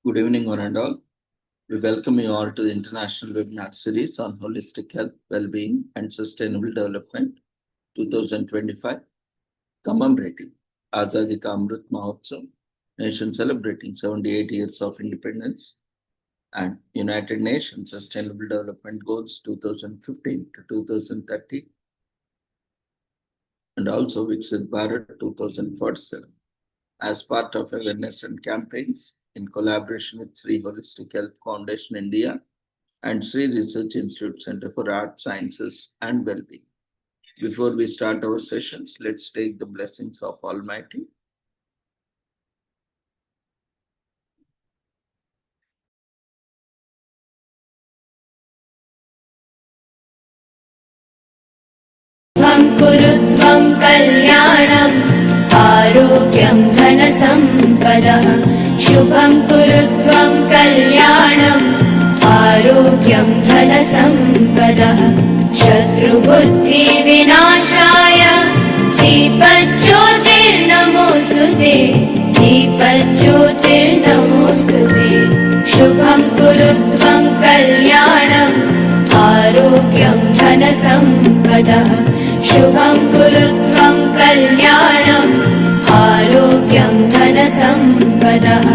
Good evening, one and all. We welcome you all to the International Webinar Series on Holistic Health, Well-being and Sustainable Development 2025, commemorating Azadi Ka Amrit Mahotsav, nation celebrating 78 years of independence, and United Nations Sustainable Development Goals 2015 to 2030, and also Viksit Bharat 2047. As part of awareness and campaigns in collaboration with Sri Holistic Health Foundation India and Sri Research Institute Center for Art Sciences and Wellbeing. Before we start our sessions, let's take the blessings of Almighty. कुरुत्वं कल्याणम् आरोग्यं धनसम्पदः शुभं कुरुत्वं कल्याणम् आरोग्यं धनसम्पदः शत्रुबुद्धिविनाशाय दीपज्योतिर्नमोऽस्तुते दीपज्योतिर्नमोऽस्तुते शुभं कुरुत्वं कल्याणम् आरोग्यं धनसम्पदः शुभं कुरुत्वं कल्याणम् आरोग्यं धनसम्पदः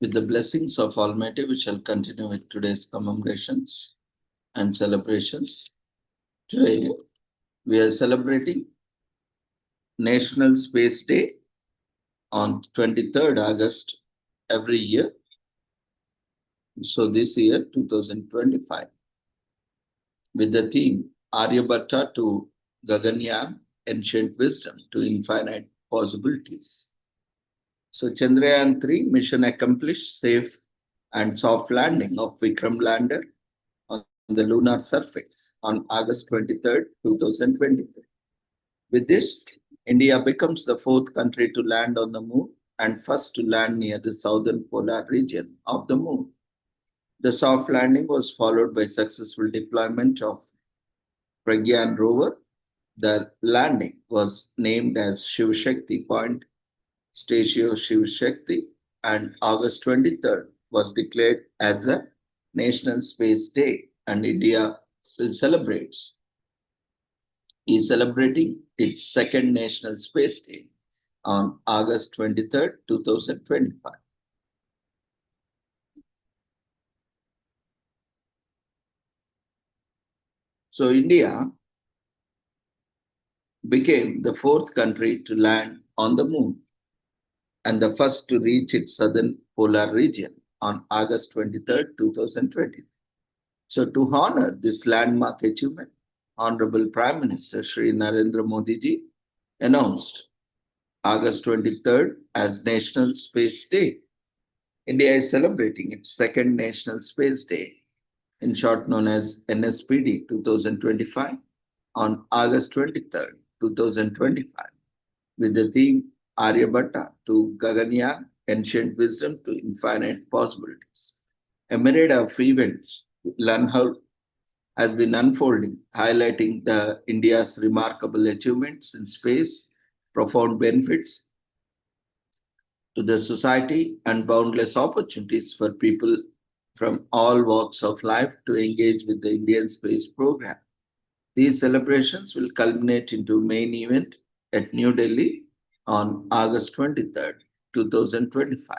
With the blessings of Almighty, we shall continue with today's commemorations and celebrations. Today, we are celebrating National Space Day on 23rd August every year. So this year, 2025, with the theme Aryabhatta to Gaganyaan, Ancient Wisdom to Infinite Possibilities. So Chandrayaan-3 mission accomplished safe and soft landing of Vikram lander on the lunar surface on August 23rd, 2023. With this, India becomes the fourth country to land on the moon and first to land near the southern polar region of the moon. The soft landing was followed by successful deployment of Pragyan rover. The landing was named as Shiv Shakti Point, Station Shiv Shakti, and August 23rd was declared as a National Space Day, and India will is celebrating its second National Space Day on August 23rd, 2025. So India became the fourth country to land on the moon and the first to reach its southern polar region on August 23rd, 2020. So to honor this landmark achievement, Honorable Prime Minister Shri Narendra Modi ji announced August 23rd as National Space Day. India is celebrating its second National Space Day, in short known as NSPD 2025, on August 23rd, 2025, with the theme Aryabhatta to Gaganyaan, Ancient Wisdom to Infinite Possibilities. A myriad of events has been unfolding, highlighting the India's remarkable achievements in space, profound benefits to the society, and boundless opportunities for people from all walks of life to engage with the Indian space program. These celebrations will culminate into a main event at New Delhi on August 23rd, 2025.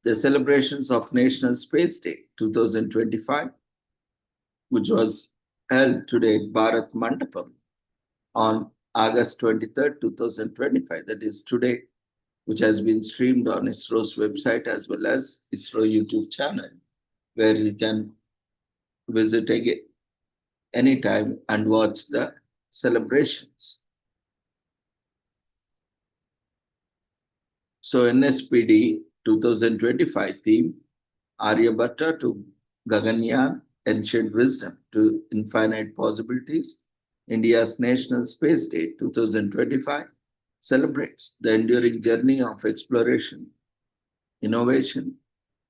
The celebrations of National Space Day 2025, which was held today at Bharat Mandapam on August 23rd, 2025, that is today, which has been streamed on ISRO's website as well as ISRO YouTube channel, where you can visit again anytime and watch the celebrations. So NSPD 2025 theme, Aryabhatta to Gaganyaan, Ancient Wisdom to Infinite Possibilities, India's National Space Day 2025 celebrates the enduring journey of exploration, innovation,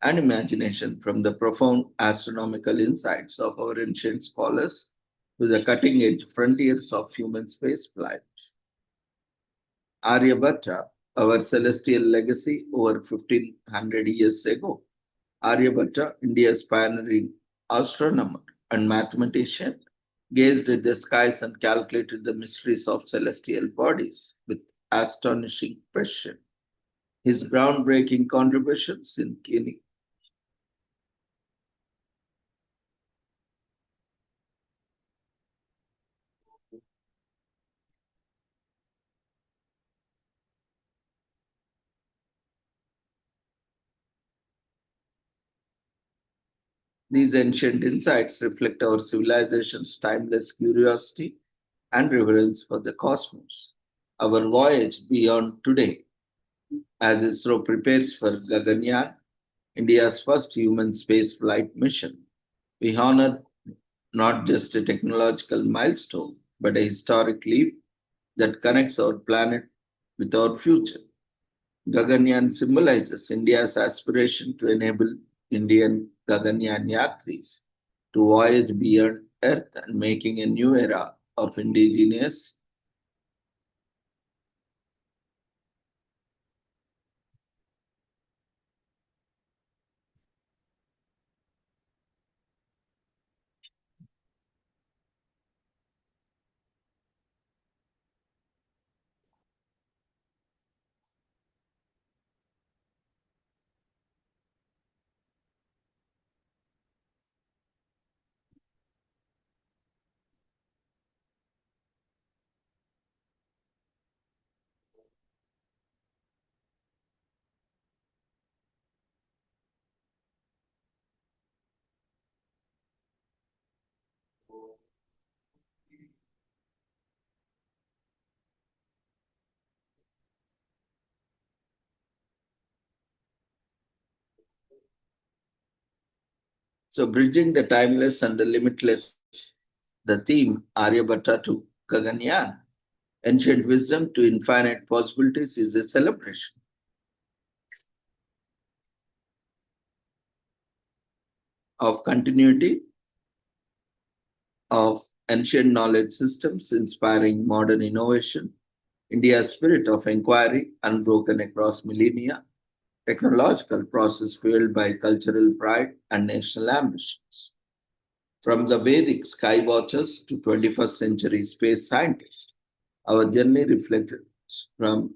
and imagination, from the profound astronomical insights of our ancient scholars to the cutting edge frontiers of human spaceflight. Aryabhatta, our celestial legacy over 1500 years ago. Aryabhatta, India's pioneering astronomer and mathematician, gazed at the skies and calculated the mysteries of celestial bodies with astonishing precision. His groundbreaking contributions in these ancient insights reflect our civilization's timeless curiosity and reverence for the cosmos. Our voyage beyond today, as ISRO prepares for Gaganyaan, India's first human space flight mission, we honor not just a technological milestone, but a historic leap that connects our planet with our future. Gaganyaan symbolizes India's aspiration to enable Indian Gaganyaan Yatris to voyage beyond Earth and making a new era of indigenous. So, bridging the timeless and the limitless, the theme Aryabhatta to Gaganyaan, ancient wisdom to infinite possibilities, is a celebration of continuity of ancient knowledge systems inspiring modern innovation, India's spirit of inquiry unbroken across millennia, technological process fueled by cultural pride and national ambitions. From the Vedic sky watchers to 21st century space scientists, our journey reflects from.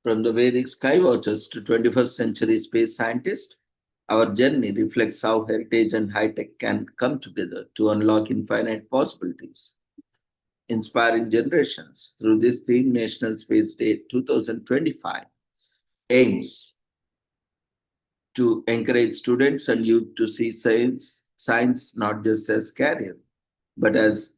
From the Vedic skywatchers to 21st century space scientists, our journey reflects how heritage and high tech can come together to unlock infinite possibilities, inspiring generations. Through this theme, National Space Day 2025 aims to encourage students and youth to see science not just as career, but as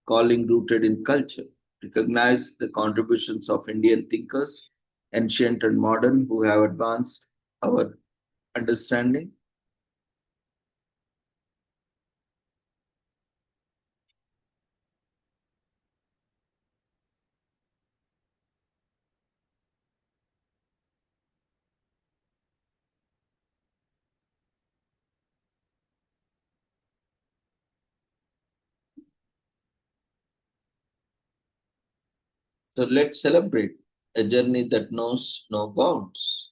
calling rooted in culture, recognize the contributions of Indian thinkers, ancient and modern, who have advanced our understanding. So let's celebrate a journey that knows no bounds.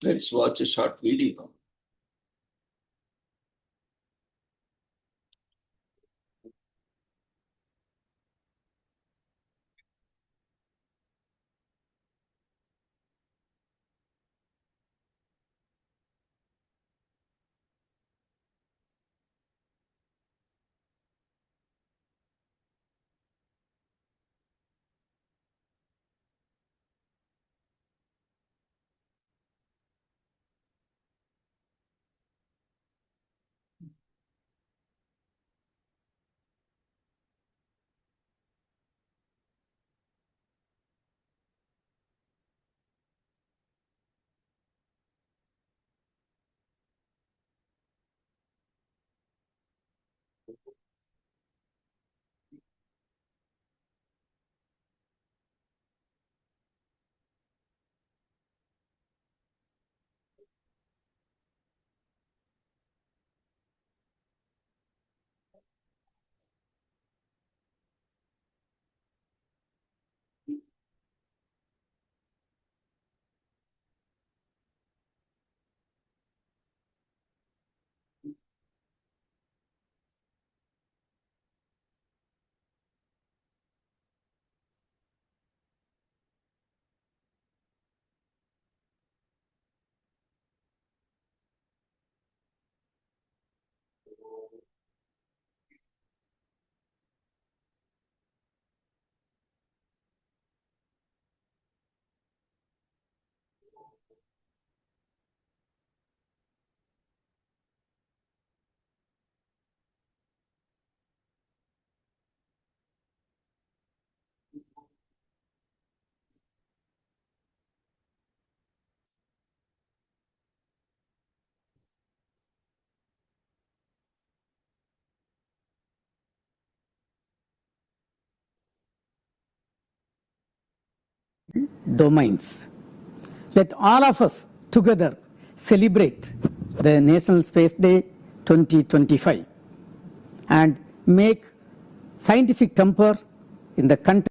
Let's watch a short video. domains. Let all of us together celebrate the National Space Day 2025 and make scientific temper in the country.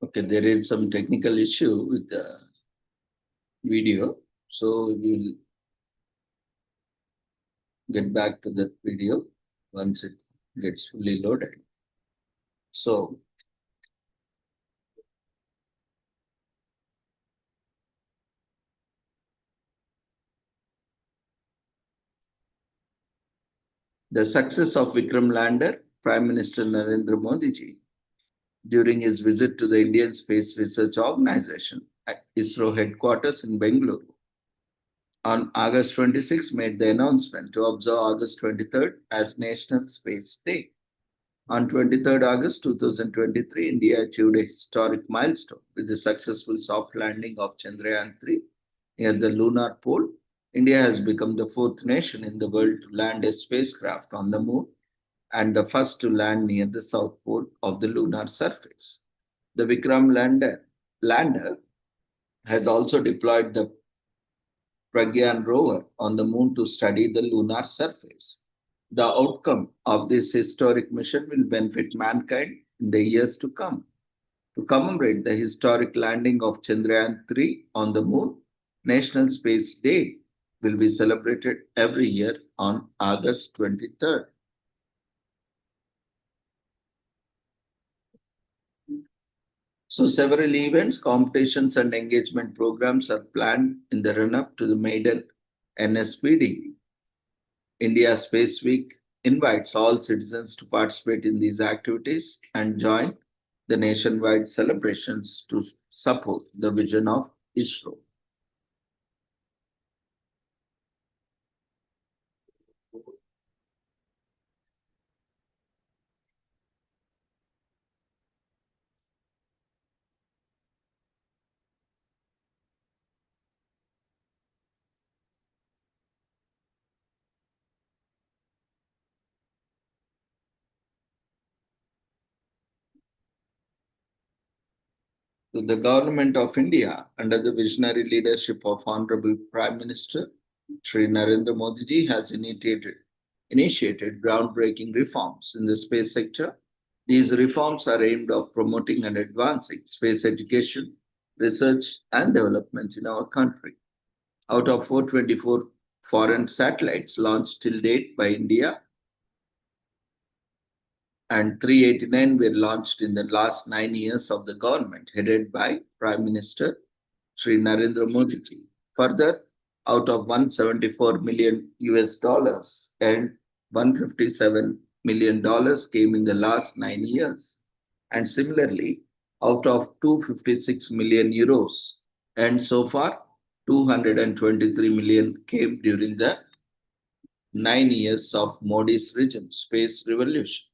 Okay, there is some technical issue with the video, so we'll get back to that video once it gets fully loaded. So the success of Vikram lander, Prime Minister Narendra Modi ji, during his visit to the Indian Space Research Organization, ISRO headquarters in Bengaluru, on August 26, made the announcement to observe August 23rd as National Space Day. On 23rd August 2023, India achieved a historic milestone with the successful soft landing of Chandrayaan-3 near the lunar pole. India has become the fourth nation in the world to land a spacecraft on the moon and the first to land near the south pole of the lunar surface. The Vikram lander has also deployed the Pragyan rover on the moon to study the lunar surface. The outcome of this historic mission will benefit mankind in the years to come. To commemorate the historic landing of Chandrayaan-3 on the moon, National Space Day will be celebrated every year on August 23rd. So several events, competitions, and engagement programs are planned in the run-up to the maiden NSPD. India Space Week invites all citizens to participate in these activities and join the nationwide celebrations to support the vision of ISRO. So the government of India, under the visionary leadership of Honorable Prime Minister Shri Narendra Modi ji, has initiated groundbreaking reforms in the space sector. These reforms are aimed at promoting and advancing space education, research, and development in our country. Out of 424 foreign satellites launched till date by India, and 389 were launched in the last 9 years of the government headed by Prime Minister Shri Narendra Modi ji. Further, out of 174 million US dollars and 157 million dollars came in the last 9 years. And similarly, out of 256 million euros, and so far 223 million came during the 9 years of Modi's regime, space revolution.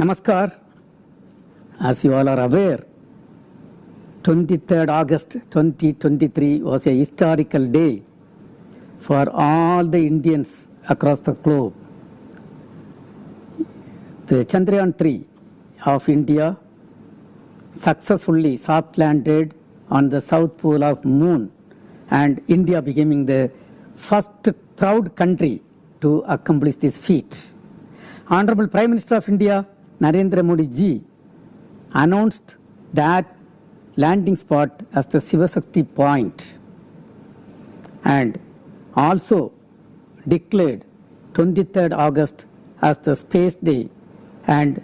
Namaskar. As you all are aware, 23rd August 2023 was a historical day for all the Indians across the globe. The Chandrayaan 3 of India successfully soft landed on the south pole of moon, and India becoming the first proud country to accomplish this feat. Honorable Prime Minister of India Narendra Modi ji announced that landing spot as the Sivasakti point, and also declared 23rd August as the Space Day and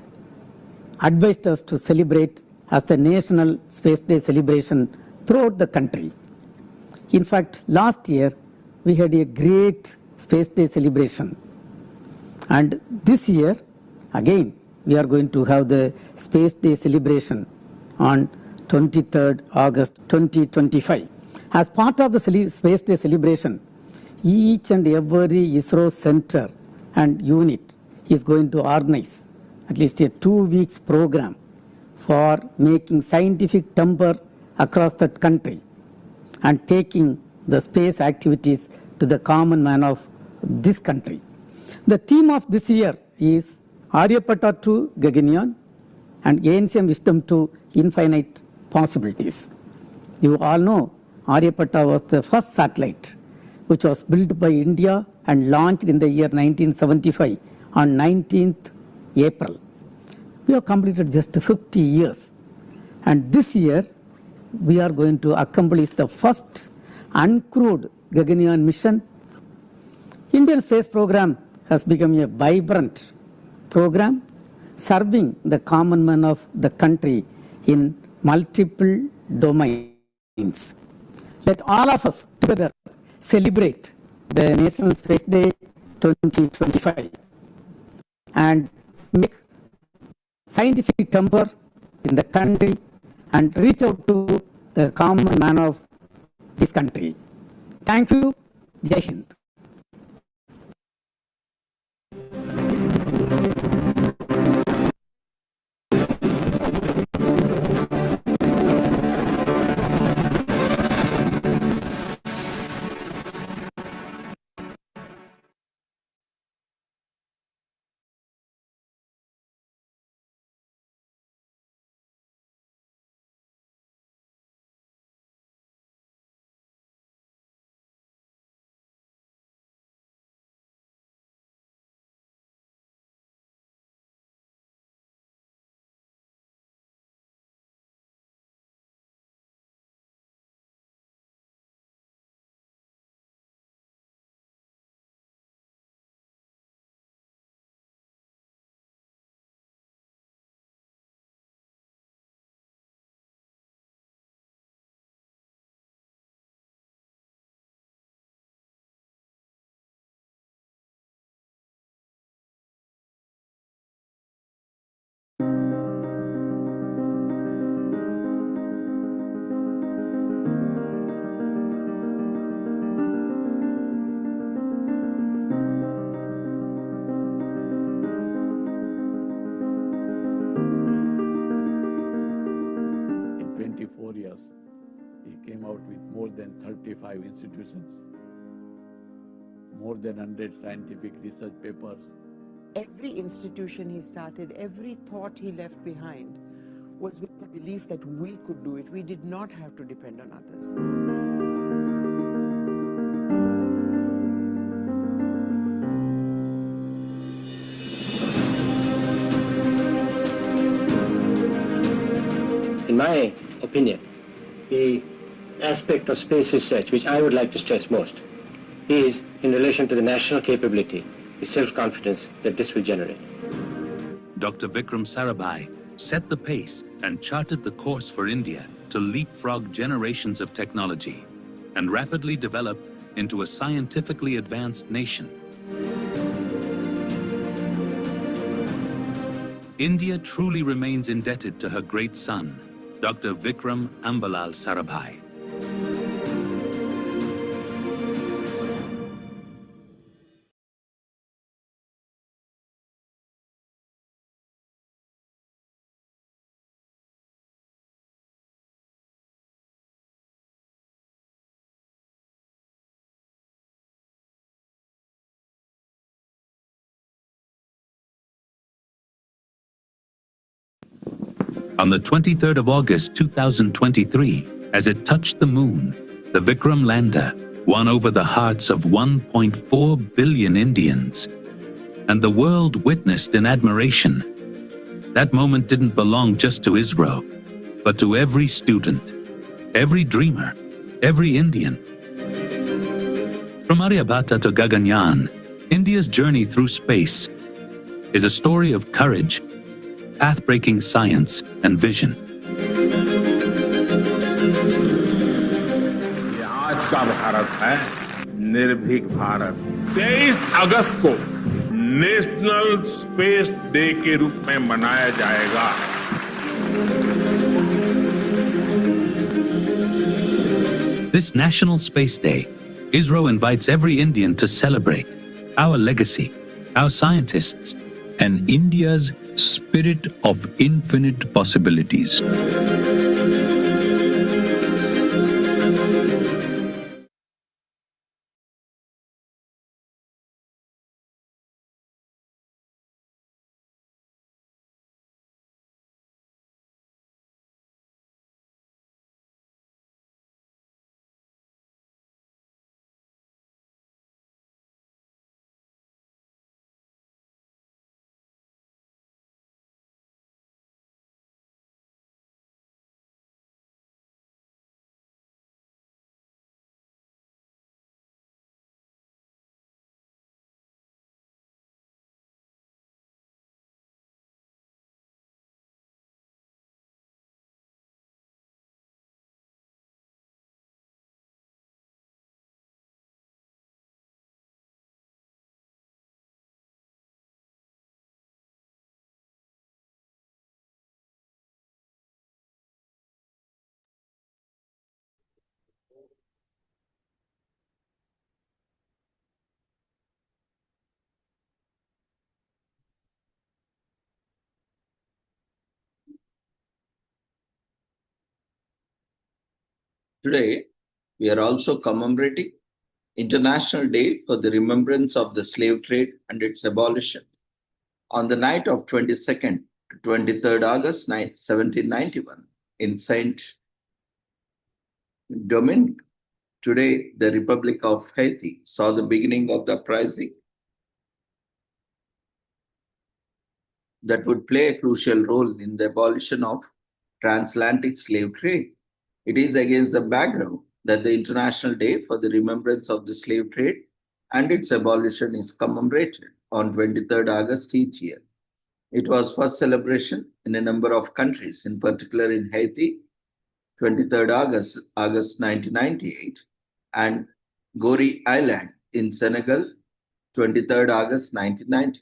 advised us to celebrate as the National Space Day celebration throughout the country. In fact, last year we had a great Space Day celebration, and this year again we are going to have the Space Day celebration on 23rd August 2025. As part of the Space Day celebration, each and every ISRO center and unit is going to organize at least a 2 weeks program for making scientific temper across the country and taking the space activities to the common man of this country. The theme of this year is Aryabhatta to Gaganyaan and Ancient Wisdom to Infinite Possibilities. You all know Aryabhatta was the first satellite which was built by India and launched in the year 1975 on 19th April. We have completed just 50 years. And this year, we are going to accomplish the first uncrewed Gaganyaan mission. Indian space program has become a vibrant program serving the common man of the country in multiple domains. Let all of us together celebrate the National Space Day 2025 and make scientific temper in the country and reach out to the common man of this country. Thank you. Jai Hind. In 24 years, he came out with more than 35 institutions, more than 100 scientific research papers. Every institution he started, every thought he left behind was with the belief that we could do it. We did not have to depend on others. In my opinion, the aspect of space research which I would like to stress most is in relation to the national capability, the self-confidence that this will generate. Dr. Vikram Sarabhai set the pace and charted the course for India to leapfrog generations of technology and rapidly develop into a scientifically advanced nation. India truly remains indebted to her great son, Dr. Vikram Ambalal Sarabhai. On the 23rd of August 2023, as it touched the moon, the Vikram lander won over the hearts of 1.4 billion Indians, and the world witnessed in admiration. That moment didn't belong just to ISRO, but to every student, every dreamer, every Indian. From Aryabhata to Gaganyaan, India's journey through space is a story of courage, path-breaking science and vision. ये आज का भारत है निर्भीक भारत। 23 अगस्त को national space day के रूप में मनाया जाएगा। This National Space Day, ISRO invites every Indian to celebrate our legacy, our scientists, and India's spirit of infinite possibilities. Today, we are also commemorating International Day for the Remembrance of the Slave Trade and its abolition. On the night of 22nd to 23rd August 1791 in Saint Domingue, today the Republic of Haiti, saw the beginning of the uprising that would play a crucial role in the abolition of transatlantic slave trade. It is against the background that the International Day for the Remembrance of the Slave Trade and its abolition is commemorated on 23rd August each year. It was first celebration in a number of countries, in particular in Haiti, 23rd August 1998, and Gorée Island in Senegal, 23rd August 1999.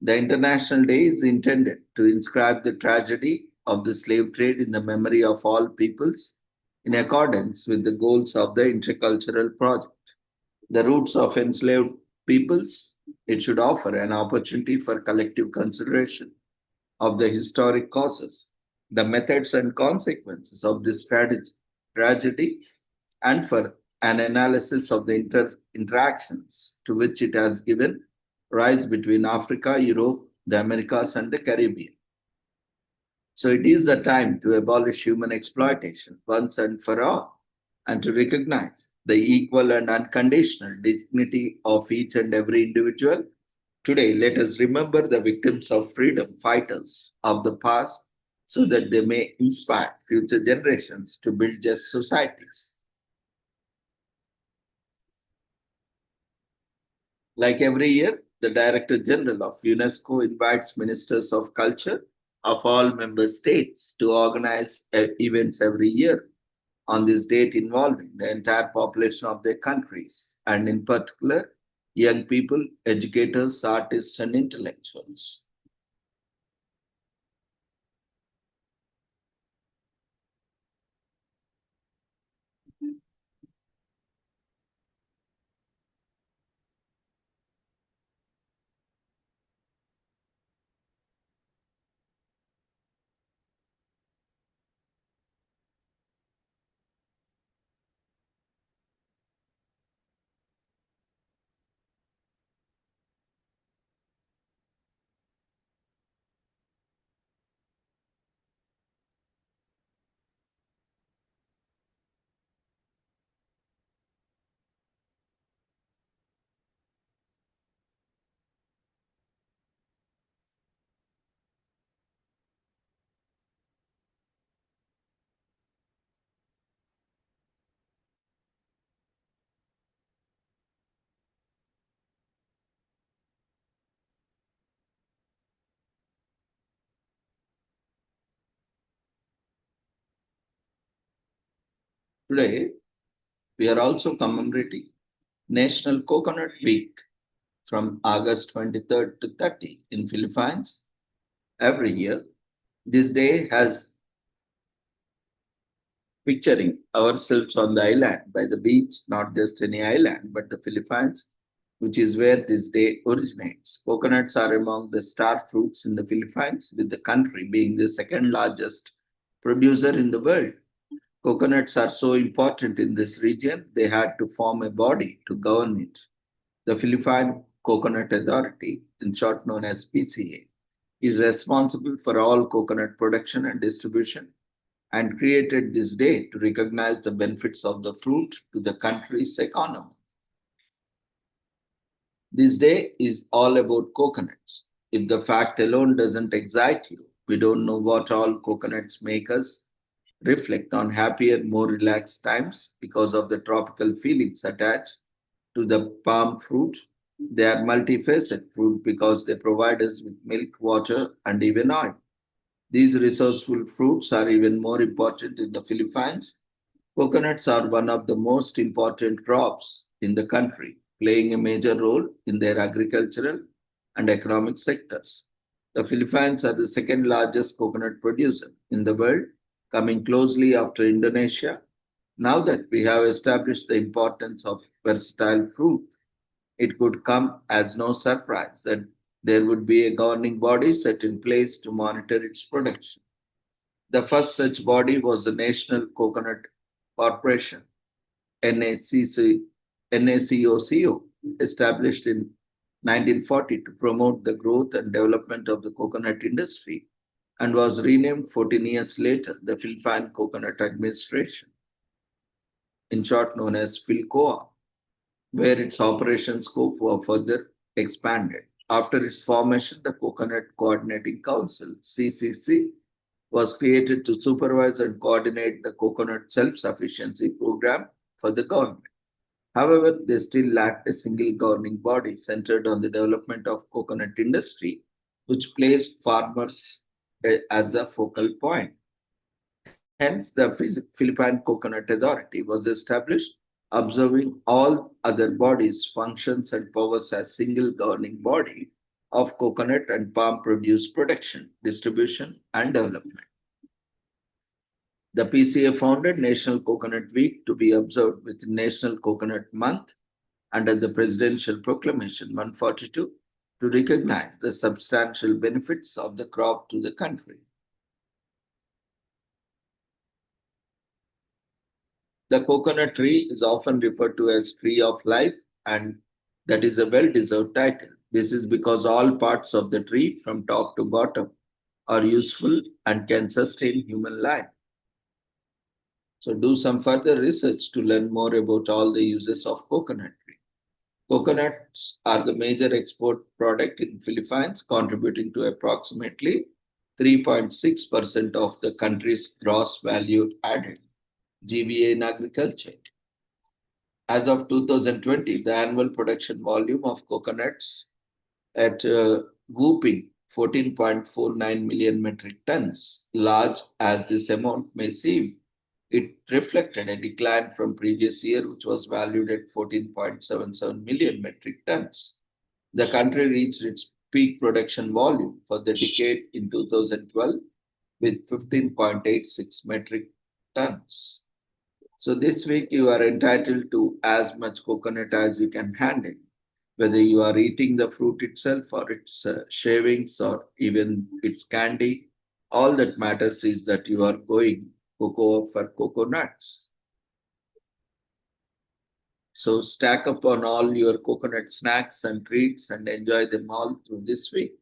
The International Day is intended to inscribe the tragedy of the slave trade in the memory of all peoples in accordance with the goals of the intercultural project. The roots of enslaved peoples, it should offer an opportunity for collective consideration of the historic causes, the methods and consequences of this tragedy, and for an analysis of the interactions to which it has given rise between Africa, Europe, the Americas, and the Caribbean. So it is the time to abolish human exploitation once and for all, and to recognize the equal and unconditional dignity of each and every individual. Today, let us remember the victims of freedom fighters of the past so that they may inspire future generations to build just societies. Like every year, the Director General of UNESCO invites ministers of culture of all member states to organize events every year on this date involving the entire population of their countries, and in particular, young people, educators, artists, and intellectuals. Today, we are also commemorating National Coconut Week from August 23rd to 30 in Philippines. Every year, this day has picturing ourselves on the island by the beach, not just any island, but the Philippines, which is where this day originates. Coconuts are among the star fruits in the Philippines, with the country being the second largest producer in the world. Coconuts are so important in this region, they had to form a body to govern it. The Philippine Coconut Authority, in short known as PCA, is responsible for all coconut production and distribution, and created this day to recognize the benefits of the fruit to the country's economy. This day is all about coconuts. If the fact alone doesn't excite you, we don't know what all coconuts make us reflect on happier, more relaxed times because of the tropical feelings attached to the palm fruit. They are multifaceted fruit because they provide us with milk, water, and even oil. These resourceful fruits are even more important in the Philippines. Coconuts are one of the most important crops in the country, playing a major role in their agricultural and economic sectors. The Philippines are the second largest coconut producer in the world, coming closely after Indonesia. Now that we have established the importance of versatile fruit, it could come as no surprise that there would be a governing body set in place to monitor its production. The first such body was the National Coconut Corporation, NACOCO, established in 1940 to promote the growth and development of the coconut industry, and was renamed 14 years later the Philippine Coconut Administration, in short known as PhilCoA, where its operation scope was further expanded. After its formation, the Coconut Coordinating Council, CCC, was created to supervise and coordinate the coconut self-sufficiency program for the government. However, they still lacked a single governing body centered on the development of coconut industry, which placed farmers as a focal point. Hence, the Philippine Coconut Authority was established, observing all other bodies, functions, and powers as single governing body of coconut and palm produce production, distribution, and development. The PCA founded National Coconut Week to be observed within National Coconut Month under the Presidential Proclamation 142 to recognize the substantial benefits of the crop to the country. The coconut tree is often referred to as tree of life, and that is a well-deserved title. This is because all parts of the tree from top to bottom are useful and can sustain human life. So do some further research to learn more about all the uses of coconut tree. Coconuts are the major export product in Philippines, contributing to approximately 3.6% of the country's gross value added, GVA in agriculture. As of 2020, the annual production volume of coconuts at whooping 14.49 million metric tons. Large as this amount may seem, it reflected a decline from previous year, which was valued at 14.77 million metric tons. The country reached its peak production volume for the decade in 2012 with 15.86 metric tons. So this week you are entitled to as much coconut as you can handle, whether you are eating the fruit itself or its shavings or even its candy. All that matters is that you are going cocoa for coconuts. So stack up on all your coconut snacks and treats and enjoy them all through this week.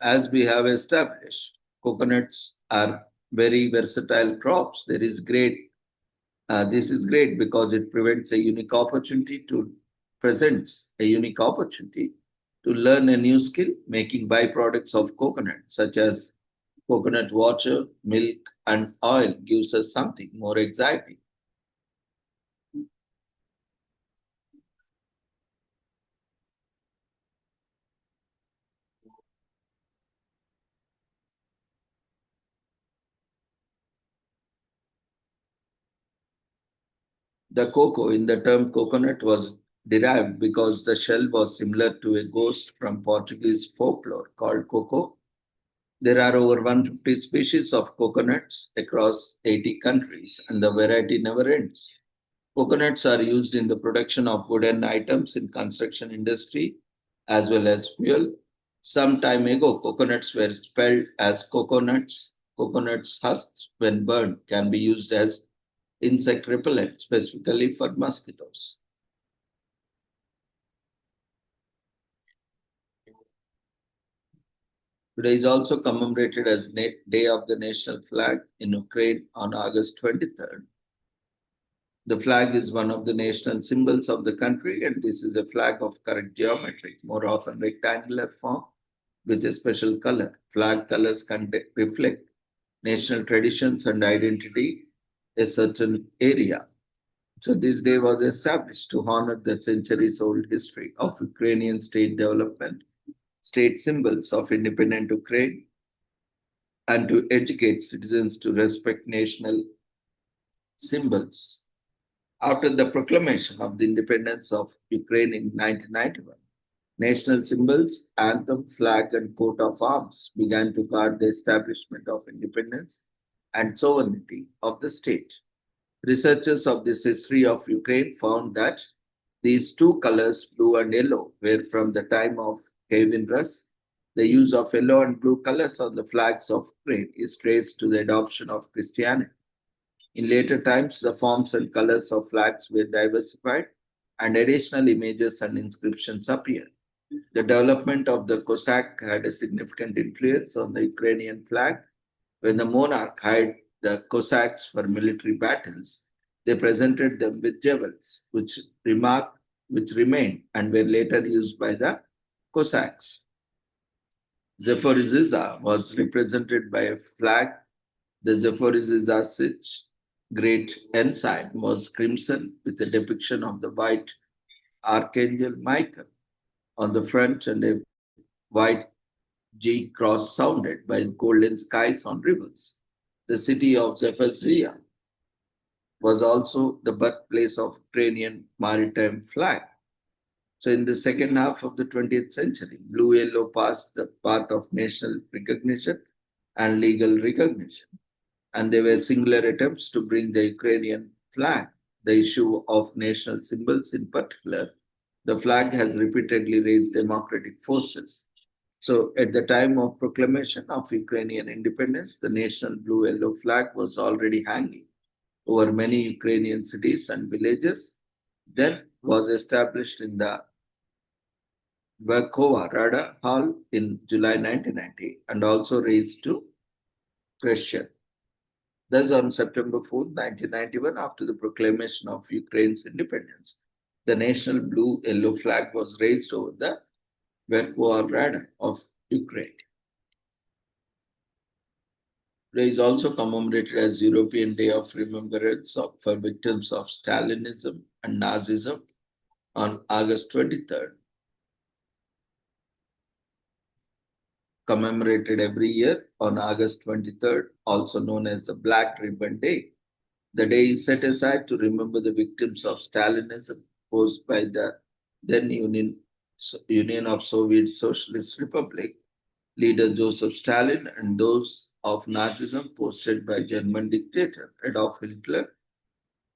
As we have established, coconuts are very versatile crops. This is great because it presents a unique opportunity to learn a new skill, making byproducts of coconut, such as coconut water, milk, and oil, gives us something more exciting. The cocoa in the term coconut was derived because the shell was similar to a ghost from Portuguese folklore called coco. There are over 150 species of coconuts across 80 countries, and the variety never ends. Coconuts are used in the production of wooden items in construction industry as well as fuel. Some time ago, coconuts were spelled as coconuts. Coconuts husks, when burned, can be used as insect repellent, specifically for mosquitoes. Today is also commemorated as Day of the National Flag in Ukraine on August 23rd. The flag is one of the national symbols of the country, and this is a flag of correct geometry, more often rectangular form with a special color. Flag colors can reflect national traditions and identity a certain area. So this day was established to honor the centuries-old history of Ukrainian state development, state symbols of independent Ukraine, and to educate citizens to respect national symbols. After the proclamation of the independence of Ukraine in 1991, national symbols, anthem, flag, and coat of arms began to guard the establishment of independence and sovereignty of the state. Researchers of this history of Ukraine found that these two colors, blue and yellow, were from the time of Kievan Rus, The use of yellow and blue colors on the flags of Ukraine is traced to the adoption of Christianity. In later times, the forms and colors of flags were diversified and additional images and inscriptions appeared. The development of the Cossack had a significant influence on the Ukrainian flag. When the monarch hired the Cossacks for military battles, they presented them with javelins, which remained and were later used by the Cossacks. Zaporizhzhia was represented by a flag. The Zaporizhzhia Sich great ensign was crimson with a depiction of the white Archangel Michael on the front and a white G cross sounded by golden skies on rivers. The city of Zaporizhzhia was also the birthplace of Ukrainian maritime flag. So in the second half of the 20th century, blue-yellow passed the path of national recognition and legal recognition. And there were singular attempts to bring the Ukrainian flag, the issue of national symbols in particular. The flag has repeatedly raised democratic forces. So at the time of proclamation of Ukrainian independence, the national blue-yellow flag was already hanging over many Ukrainian cities and villages. Then was established in the Verkhovna Rada Hall in July 1990 and also raised to Russia. Thus, on September 4, 1991, after the proclamation of Ukraine's independence, the national blue-yellow flag was raised over the Verkhovna Rada of Ukraine. Today is also commemorated as European Day of Remembrance for victims of Stalinism and Nazism on August 23rd. Commemorated every year on August 23rd, also known as the Black Ribbon Day. The day is set aside to remember the victims of Stalinism posed by the then Union of Soviet Socialist Republic leader Joseph Stalin and those of Nazism posted by German dictator Adolf Hitler,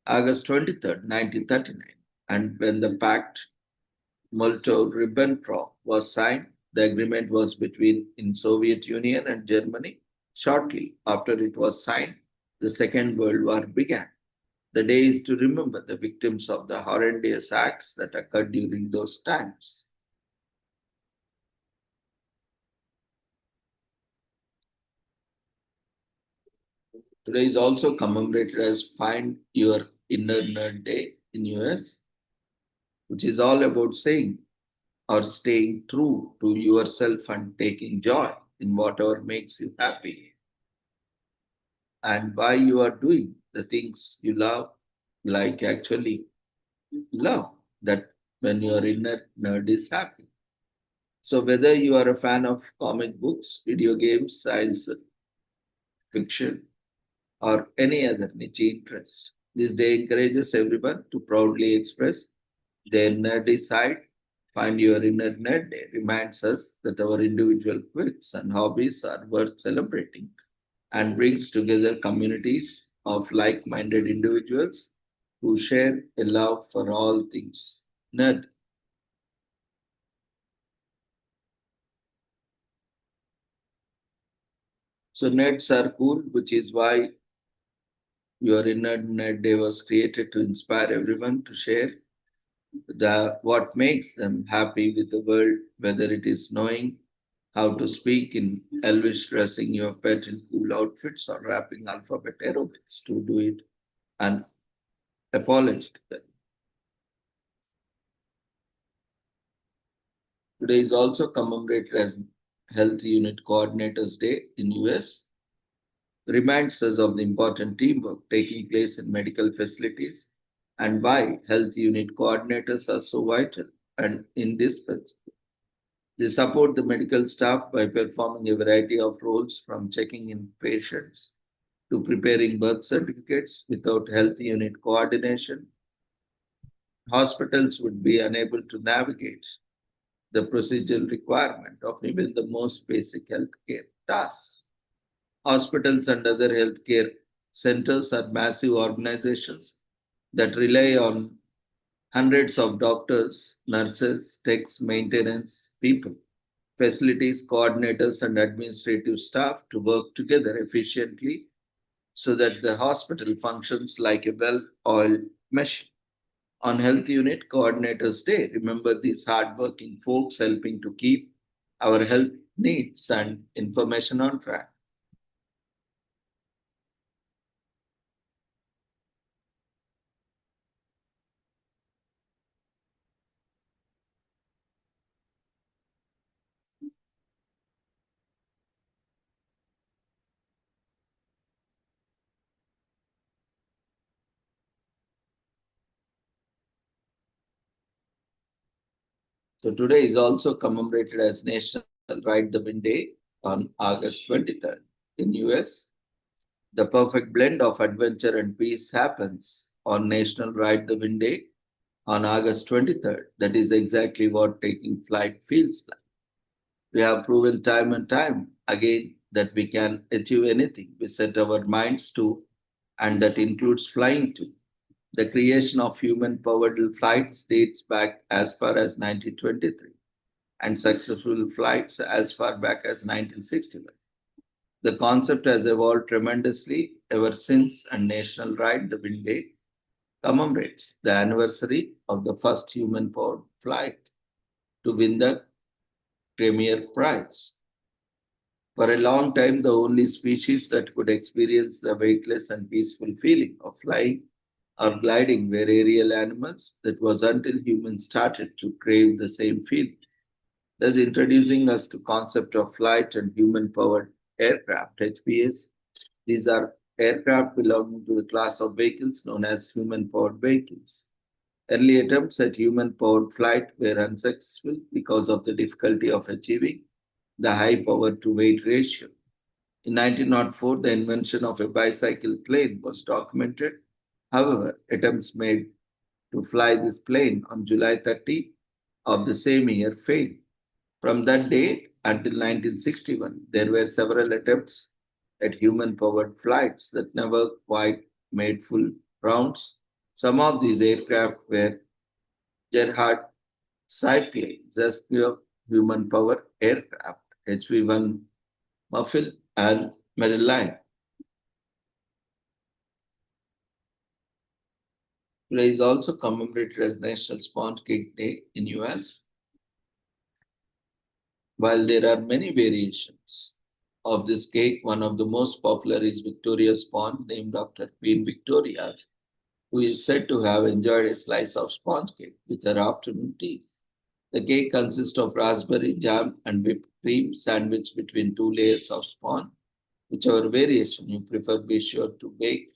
August 23rd, 1939. And when the Pact Molotov-Ribbentrop was signed, the agreement was between in Soviet Union and Germany. Shortly after it was signed, the Second World War began. The day is to remember the victims of the horrendous acts that occurred during those times. Today is also commemorated as Find Your Inner Nerd Day in US, which is all about saying or staying true to yourself and taking joy in whatever makes you happy and why you are doing the things you love, like actually love, that when your inner nerd is happy. So whether you are a fan of comic books, video games, science fiction, or any other niche interest, this day encourages everyone to proudly express their nerdy side. Find Your Inner Nerd Day reminds us that our individual quirks and hobbies are worth celebrating and brings together communities of like-minded individuals who share a love for all things nerd. So nerds are cool, which is why Your Inner Nerd Day was created to inspire everyone to share what makes them happy with the world, whether it is knowing how to speak in Elvish, dressing your pet in cool outfits, or rapping alphabet aerobics to do it unapologetically. Today is also commemorated as Health Unit Coordinators Day in US. Reminds us of the important teamwork taking place in medical facilities and why health unit coordinators are so vital and indispensable. They support the medical staff by performing a variety of roles from checking in patients to preparing birth certificates. Without health unit coordination, hospitals would be unable to navigate the procedural requirement of even the most basic healthcare tasks. Hospitals and other healthcare centers are massive organizations that rely on hundreds of doctors, nurses, techs, maintenance people facilities, coordinators, and administrative staff to work together efficiently so that the hospital functions like a well-oiled machine. On Health Unit Coordinators Day, remember these hardworking folks helping to keep our health needs and information on track. So today is also commemorated as National Ride the Wind Day on August 23rd. In US, the perfect blend of adventure and peace happens on National Ride the Wind Day on August 23rd. That is exactly what taking flight feels like. We have proven time and time again that we can achieve anything we set our minds to, and that includes flying too. The creation of human-powered flights dates back as far as 1923 and successful flights as far back as 1961. The concept has evolved tremendously ever since, and National Ride the Wind Day commemorates the anniversary of the first human-powered flight to win the Premier Prize. For a long time, the only species that could experience the weightless and peaceful feeling of flying or gliding were aerial animals. That was until humans started to crave the same feeling. Thus, introducing us to concept of flight and human-powered aircraft, HPS. These are aircraft belonging to the class of vehicles known as human-powered vehicles. Early attempts at human-powered flight were unsuccessful because of the difficulty of achieving the high power-to-weight ratio. In 1904, the invention of a bicycle plane was documented. However, attempts made to fly this plane on July 30 of the same year failed. From that date until 1961, there were several attempts at human-powered flights that never quite made full rounds. Some of these aircraft were Gerhard Seidl's rescue human-powered aircraft, HV-1 Muffel and Maryline. Today is also commemorated as National Sponge Cake Day in US. While there are many variations of this cake, one of the most popular is Victoria sponge, named after Queen Victoria, who is said to have enjoyed a slice of sponge cake with her afternoon tea. The cake consists of raspberry jam and whipped cream sandwiched between 2 layers of sponge. Whichever variation you prefer, be sure to bake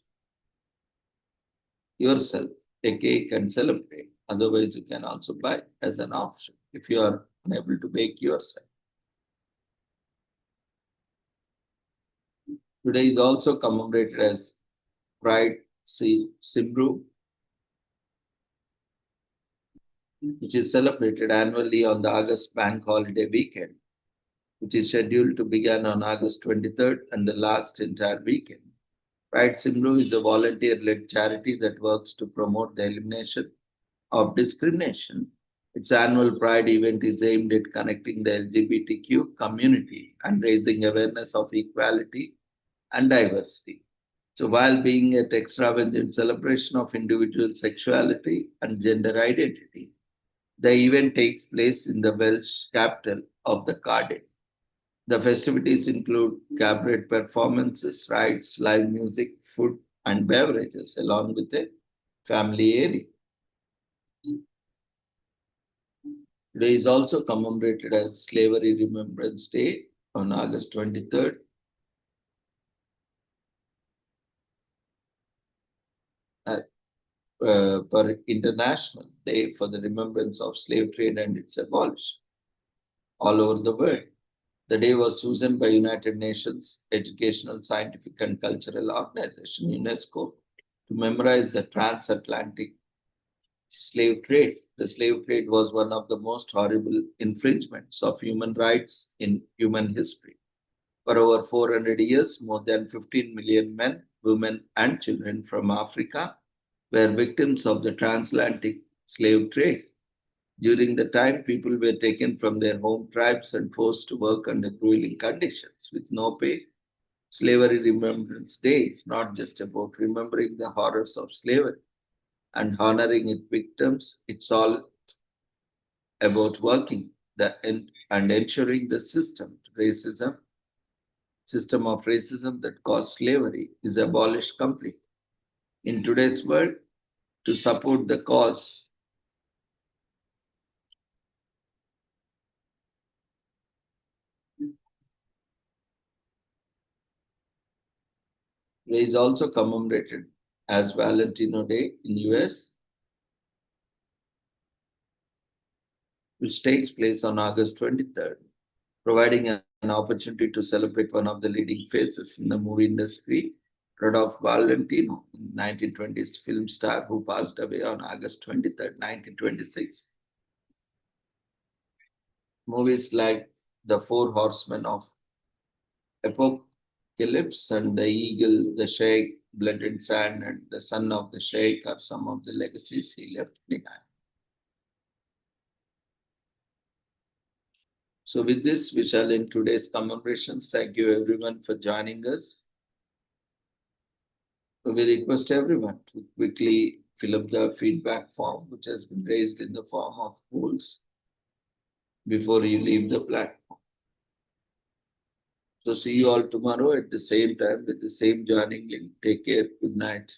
yourself a cake and celebrate. Otherwise, you can also buy as an option if you are unable to bake yourself. Today is also commemorated as Pride Simru, which is celebrated annually on the August bank holiday weekend, which is scheduled to begin on August 23rd and the last entire weekend. Pride Simru is a volunteer-led charity that works to promote the elimination of discrimination. Its annual Pride event is aimed at connecting the LGBTQ community and raising awareness of equality and diversity. So while being an extravagant celebration of individual sexuality and gender identity, the event takes place in the Welsh capital of the Cardiff. The festivities include cabaret performances, rides, live music, food and beverages, along with a family area. Today is also commemorated as Slavery Remembrance Day on August 23rd. For International Day for the Remembrance of Slave Trade and its Abolition all over the world. The day was chosen by United Nations Educational, Scientific and Cultural Organization, UNESCO, to memorize the transatlantic slave trade. The slave trade was one of the most horrible infringements of human rights in human history. For over 400 years, more than 15 million men, women and children from Africa were victims of the transatlantic slave trade. During the time, people were taken from their home tribes and forced to work under grueling conditions with no pay. Slavery Remembrance Day is not just about remembering the horrors of slavery and honoring its victims, it's all about working and ensuring the system of racism that caused slavery is abolished completely. In today's world, to support the cause, is also commemorated as Valentino Day in US, which takes place on August 23rd, providing an opportunity to celebrate one of the leading faces in the movie industry, Rodolfo Valentino, 1920s film star who passed away on August 23rd, 1926. Movies like The Four Horsemen of Apocalypse and The Eagle, The Sheikh, Blood and Sand, and The Son of the Sheikh are some of the legacies he left behind. So with this, we shall end today's commemorations. Thank you everyone for joining us. So we request everyone to quickly fill up the feedback form, which has been raised in the form of polls before you leave the platform. So see you all tomorrow at the same time with the same joining link. Take care. Good night.